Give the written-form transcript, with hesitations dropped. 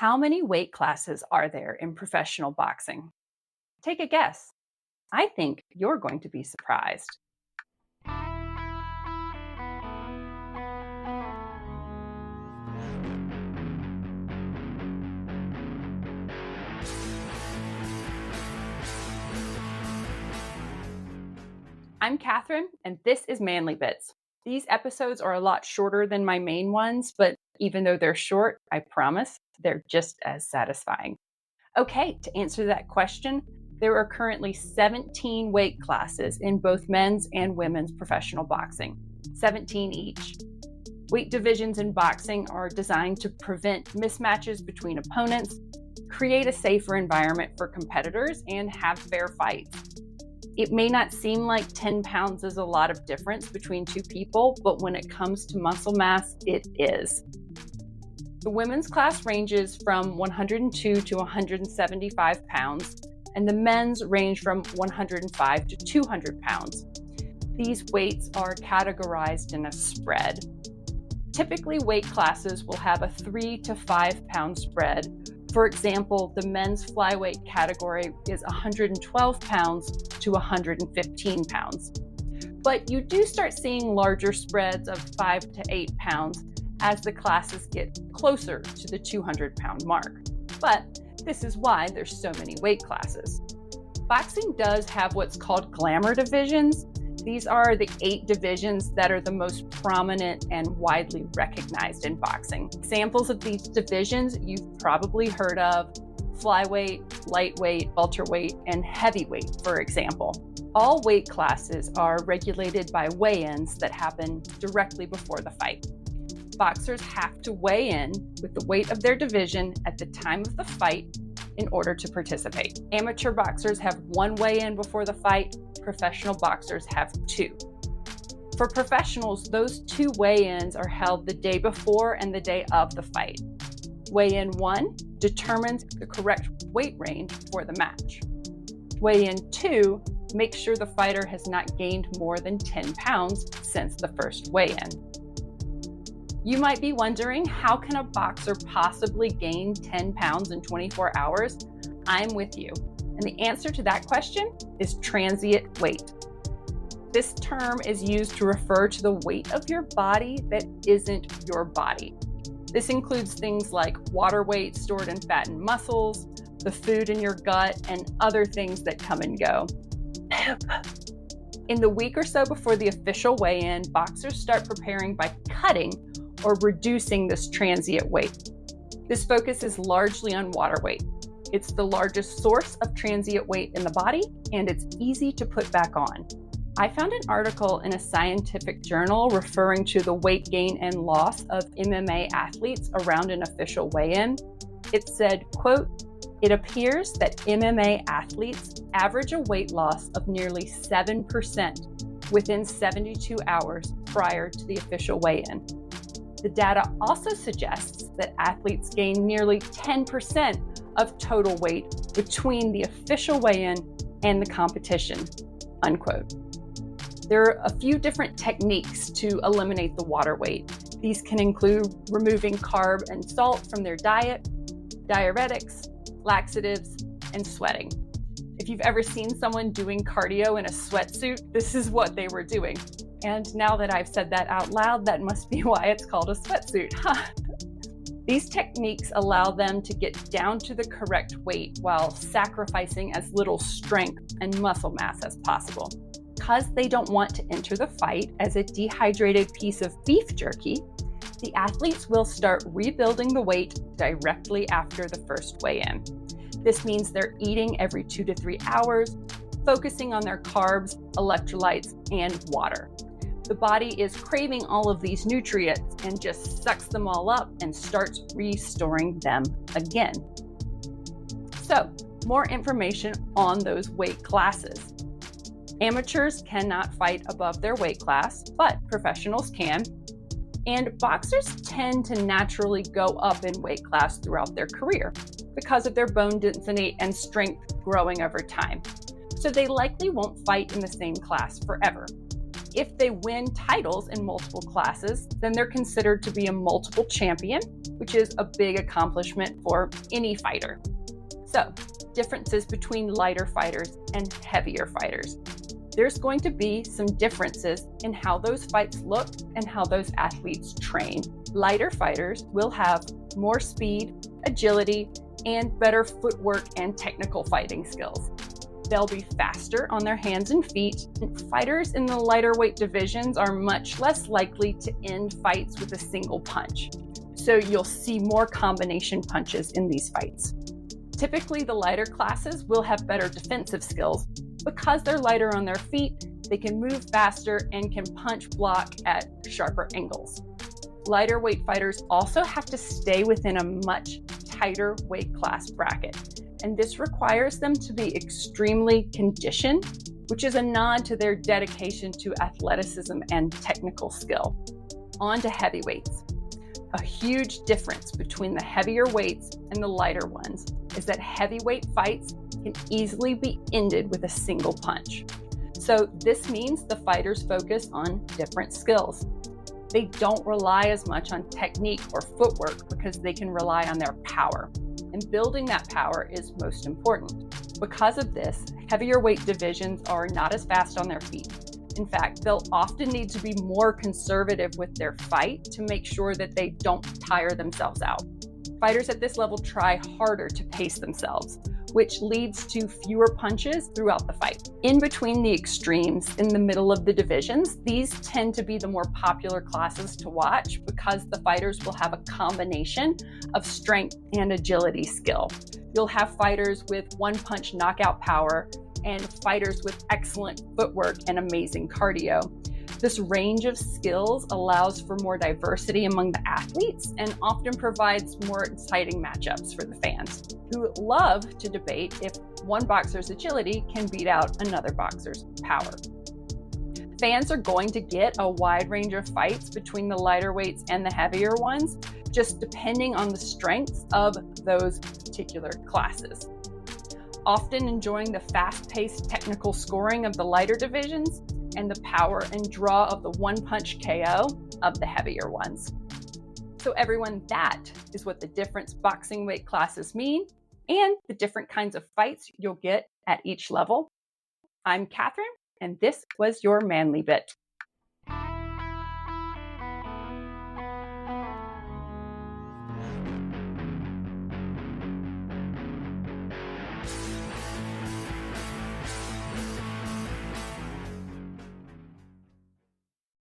How many weight classes are there in professional boxing? Take a guess. I think you're going to be surprised. I'm Catherine, and this is Manly Bits. These episodes are a lot shorter than my main ones, but even though they're short, I promise they're just as satisfying. Okay, to answer that question, there are currently 17 weight classes in both men's and women's professional boxing, 17 each. Weight divisions in boxing are designed to prevent mismatches between opponents, create a safer environment for competitors, and have fair fights. It may not seem like 10 pounds is a lot of difference between two people, but when it comes to muscle mass, it is. The women's class ranges from 102 to 175 pounds, and the men's range from 105 to 200 pounds. These weights are categorized in a spread. Typically, weight classes will have a 3 to 5 pound spread. For example, the men's flyweight category is 112 pounds to 115 pounds. But you do start seeing larger spreads of 5 to 8 pounds as the classes get closer to the 200-pound mark. But this is why there's so many weight classes. Boxing does have what's called glamour divisions. These are the 8 divisions that are the most prominent and widely recognized in boxing. Examples of these divisions you've probably heard of: flyweight, lightweight, welterweight, and heavyweight, for example. All weight classes are regulated by weigh-ins that happen directly before the fight. Boxers have to weigh in with the weight of their division at the time of the fight in order to participate. Amateur boxers have 1 weigh-in before the fight. Professional boxers have 2. For professionals, those 2 weigh-ins are held the day before and the day of the fight. Weigh-in 1 determines the correct weight range for the match. Weigh-in 2 makes sure the fighter has not gained more than 10 pounds since the first weigh-in. You might be wondering, how can a boxer possibly gain 10 pounds in 24 hours? I'm with you. And the answer to that question is transient weight. This term is used to refer to the weight of your body that isn't your body. This includes things like water weight stored in fat and muscles, the food in your gut, and other things that come and go. In the week or so before the official weigh-in, boxers start preparing by cutting or reducing this transient weight. This focus is largely on water weight. It's the largest source of transient weight in the body, and it's easy to put back on. I found an article in a scientific journal referring to the weight gain and loss of MMA athletes around an official weigh-in. It said, quote, "It appears that MMA athletes average a weight loss of nearly 7% within 72 hours prior to the official weigh-in. The data also suggests that athletes gain nearly 10% of total weight between the official weigh-in and the competition," unquote. There are a few different techniques to eliminate the water weight. These can include removing carb and salt from their diet, diuretics, laxatives, and sweating. If you've ever seen someone doing cardio in a sweatsuit, this is what they were doing. And now that I've said that out loud, that must be why it's called a sweatsuit. These techniques allow them to get down to the correct weight while sacrificing as little strength and muscle mass as possible. Because they don't want to enter the fight as a dehydrated piece of beef jerky, the athletes will start rebuilding the weight directly after the first weigh-in. This means they're eating every 2 to 3 hours, focusing on their carbs, electrolytes, and water. The body is craving all of these nutrients and just sucks them all up and starts restoring them again. So, more information on those weight classes. Amateurs cannot fight above their weight class, but professionals can. And boxers tend to naturally go up in weight class throughout their career because of their bone density and strength growing over time. So they likely won't fight in the same class forever. If they win titles in multiple classes, then they're considered to be a multiple champion, which is a big accomplishment for any fighter. So, differences between lighter fighters and heavier fighters. There's going to be some differences in how those fights look and how those athletes train. Lighter fighters will have more speed, agility, and better footwork and technical fighting skills. They'll be faster on their hands and feet, and fighters in the lighter weight divisions are much less likely to end fights with a single punch. So you'll see more combination punches in these fights. Typically, the lighter classes will have better defensive skills. Because they're lighter on their feet, they can move faster and can punch block at sharper angles. Lighter weight fighters also have to stay within a much tighter weight class bracket, and this requires them to be extremely conditioned, which is a nod to their dedication to athleticism and technical skill. On to heavyweights. A huge difference between the heavier weights and the lighter ones is that heavyweight fights can easily be ended with a single punch. So this means the fighters focus on different skills. They don't rely as much on technique or footwork because they can rely on their power. And building that power is most important. Because of this, heavier weight divisions are not as fast on their feet. In fact, they'll often need to be more conservative with their fight to make sure that they don't tire themselves out. Fighters at this level try harder to pace themselves, which leads to fewer punches throughout the fight. In between the extremes, in the middle of the divisions, these tend to be the more popular classes to watch because the fighters will have a combination of strength and agility skill. You'll have fighters with one-punch knockout power and fighters with excellent footwork and amazing cardio. This range of skills allows for more diversity among the athletes and often provides more exciting matchups for the fans, who love to debate if one boxer's agility can beat out another boxer's power. Fans are going to get a wide range of fights between the lighter weights and the heavier ones, just depending on the strengths of those particular classes. Often enjoying the fast-paced technical scoring of the lighter divisions and the power and draw of the one-punch KO of the heavier ones. So everyone, that is what the different boxing weight classes mean and the different kinds of fights you'll get at each level. I'm Catherine, and this was your Manly Bit.